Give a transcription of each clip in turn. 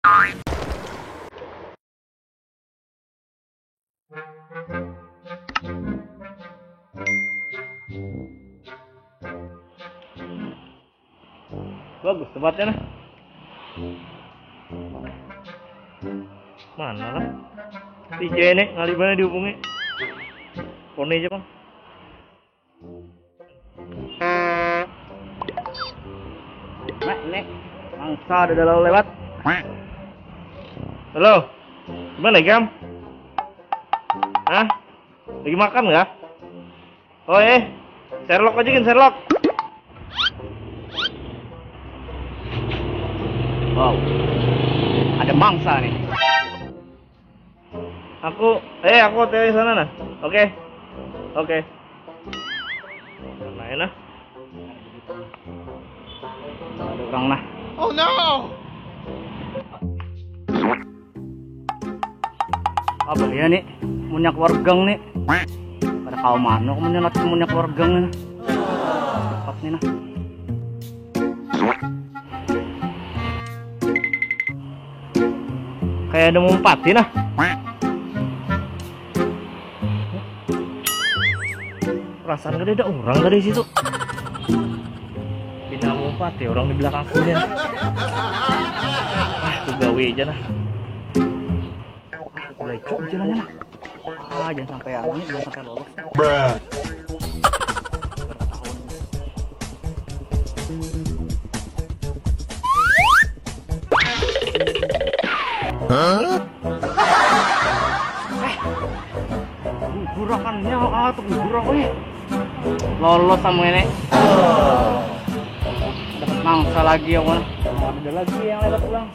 Bagus tempatnya nah. Mana lah? DJ ini kali mana dihubungi? Poni aja bang. Nek, mangsa ada lalu lewat. Halo, gimana Gam? Hah? Lagi makan nggak? Oh Sherlock aja kan Sherlock. Wow, ada mangsa nih. Aku OTW sana nah. Oke. Main nah. Ada orang nah. Oh no. Apa ya nih? Munyak wargang nih. Pada kau mana? Kau munyak wargang nih. Cepat nih nah. Kayak ada mumpati nah. Perasaan gak ada orang dari situ. Pindah mumpati orang di belakang kuliah. Tuh gawe aja nah. Mulai cok jalannya lah. Jangan sampai angin, jangan sampai lolos. Gurakannya tuh gurang lolos sama ini. Dapat mangsa lagi ya mana? Ada lagi yang lewat pulang.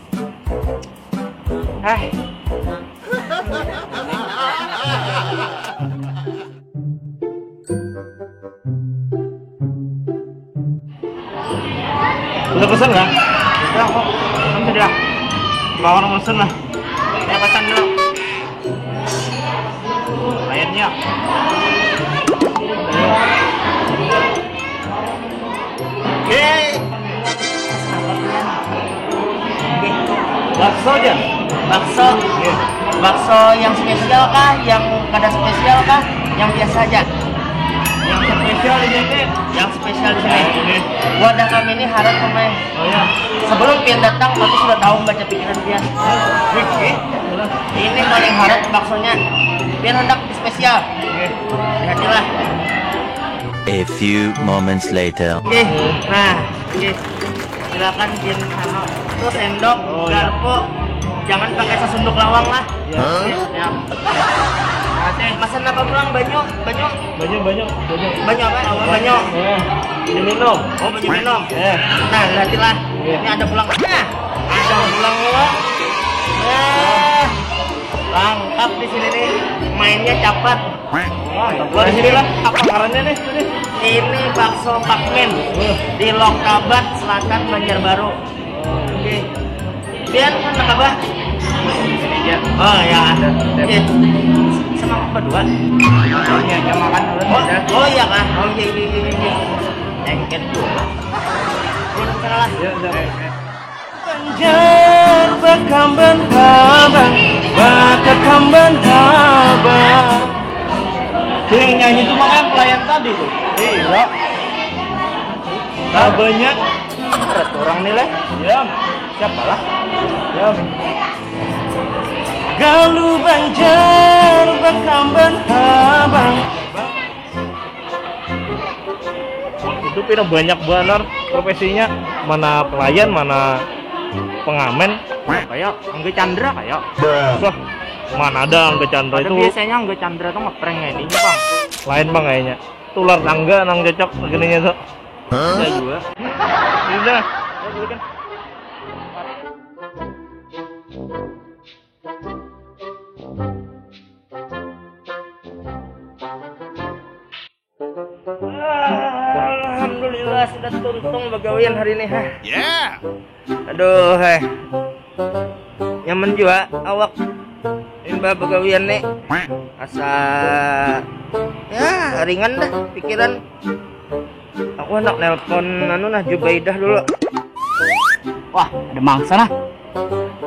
Udah pesen nggak? Udah kok. Kamu sudah. Mau orang pesen lah. Saya pesan dulu. Lainnya. Bakso aja. Bakso yang spesial kah? Yang kada spesial kah? Yang biasa aja? Yang spesial di sini. Yang spesial di sini. Wadah kami ini harap pemain. Oh ya. Sebelum Pian datang, kami sudah tahu membaca pikiran Pian. Ini paling harap baksonya. Pian hendak spesial. Hati-hatilah. A few moments later. Nah, silakan Pian sama. Terus sendok, garpu. Jangan pakai sesunduk lawang lah. Ya. Pesan apa pulang? Banyak apa? Ini minum. Oh, baju minum. Nah, hati-hatilah. Ini ada pulang. Nah, ada pulang lo. Lengkap di sini nih. Mainnya cepat. Di sini lah. Apa ngarannya nih? Ini bakso Pakmen di Lokabat Selatan, Banjarbaru. Oke. Pian mana apa? Oh ya ada. Sama berdua. Yang makan dulu. Oh iya kah? Oh iya. Engket dulu. Salah. Banjar bakamban habang, bakakamban habang. Yang nyanyi itu makanya pelayan tadi tuh. Iya. Banyak. Ada orang nih lah. Ya. Siapa lah? Ya. Galu Banjar bakamban habang. Itu pira banyak benar profesinya, mana pelayan, mana pengamen. Kayak Angga Chandra kayak. Wah, mana ada Angga Chandra itu? Biasanya Angga Chandra tuh ngeprank ini bang. Lain bang kayaknya. Tular tangga nang cocok begininya tuh. Ada juga. Sudah. Kan. Alhamdulillah sudah tuntung bagawian hari ini. Yeah. Aduh, nyaman juga awak imbah bagawian nih. Asa ya ringan dah pikiran. Aku hendak nelpon Jubaidah dulu. Wah, ada mangsa nah.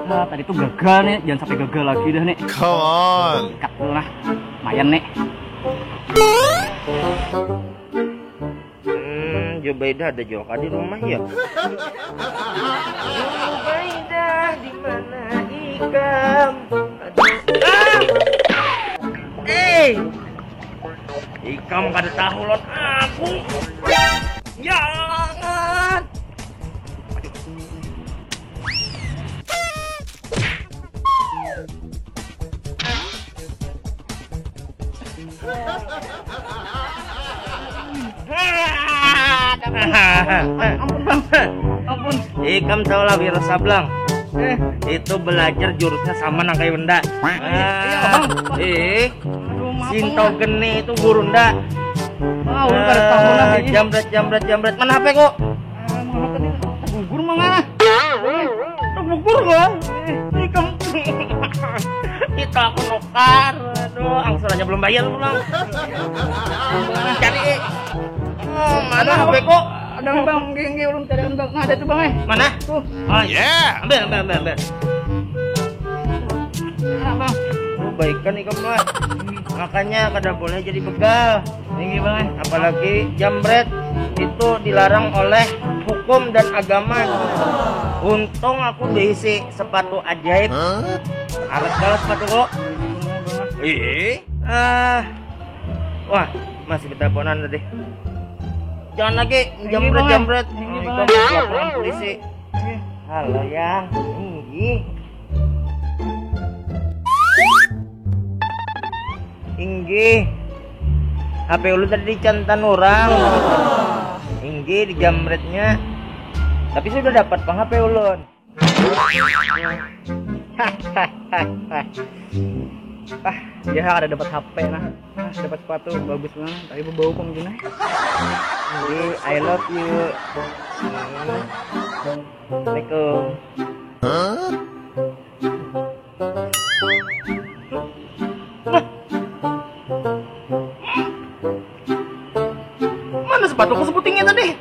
Tadi tuh gagal nih, jangan sampai gagal lagi dah nih. Come on. Cut dulu lah, lumayan nih. Jubaida ada Joka di rumah ya. Jubaida di mana Ikam? Ikam kada tahu lon aku. Jangan. Ampun. Ikam tahu lah Wiro Sableng. Itu belajar jurusnya sama nang kayak benda. Sinto geni itu guru ndak. Jambret. Mana HP kok? Gugur mana? Gugur kok. Ikam. Kita aku nukar. Aduh, angsuran aja belum bayar pulang. Cari. Mana HP kok? Ada bang, gini belum cari bang. Nah, ada tuh bang. Mana? Tuh. Oh ya, ambil. Nah, bang. Oh, baikkan Ikam mah. Makanya kada boleh jadi begal. Tinggi bang. Apalagi jambret itu dilarang oleh hukum dan agama. Untung aku diisi sepatu ajaib. Harus kalah sepatu kok. Wah, masih beteleponan tadi. Jangan lagi jambret. Ikam laporan polisi. Halo yang Inggi. HP lu tadi dicantan orang. Inggi di jambretnya. Tapi sudah dapat pang HP ulun. Ya ada dapat HP nah. Dapat sepatu bagus banget. Tapi bau kok gini. Inggi, I love you. Assalamualaikum. Mana sepatuku seputingnya tadi?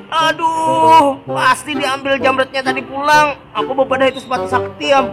Aduh, pasti diambil jambretnya tadi pulang. Aku bepada itu sepatu sakti, am.